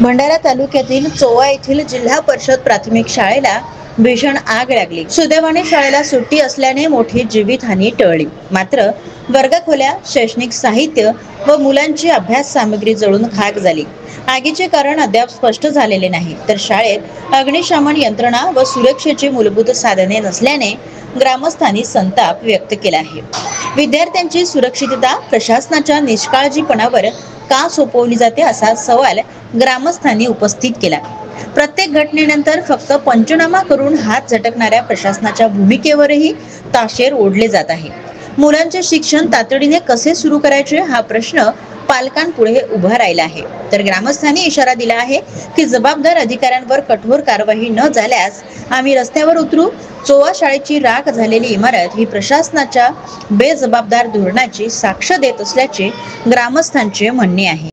भंडारा तालुक्यातील चोवा येथील जिल्हा परिषद प्राथमिक शाळेला भीषण आग लागली। सुदैवाने शाळेला सुट्टी असल्याने मोठी जीवितहानी टळली। मात्र वर्गखोल्या, शैक्षणिक साहित्य व मुलांची अभ्यास सामग्री जळून खाक झाली। आगीचे कारण अद्याप स्पष्ट झालेले नाही। तर शाळेत अग्निशमन यंत्रणा व सुरक्षेची मूलभूत साधने नसल्याने ग्रामस्थांनी संताप व्यक्त केला आहे। विद्यार्थ्यांची सुरक्षितता प्रशासनाच्या निष्काळजीपणावर का सोपवली जाते असा सवाल ग्रामस्थांनी उपस्थित केला। प्रत्येक घटनेनंतर फक्त पंचनामा करून हात झटकणाऱ्या प्रशासनाच्या भूमिकेवरही ताशेर ओढले जात आहे। मुलांचे शिक्षण तातडीने कसे सुरू करायचे हा प्रश्न पालकांपुढे उभा राहिला आहे। तर ग्रामस्थांनी इशारा दिला आहे की जबाबदार अधिकाऱ्यांवर कठोर कारवाई न झाल्यास आम्ही रस्त्यावर उतरू। चोवा शाळेची राख झालेली इमारत ही प्रशासनाच्या बेजबाबदार धोरणाची साक्ष देत असल्याचे ग्रामस्थांचे म्हणणे आहे।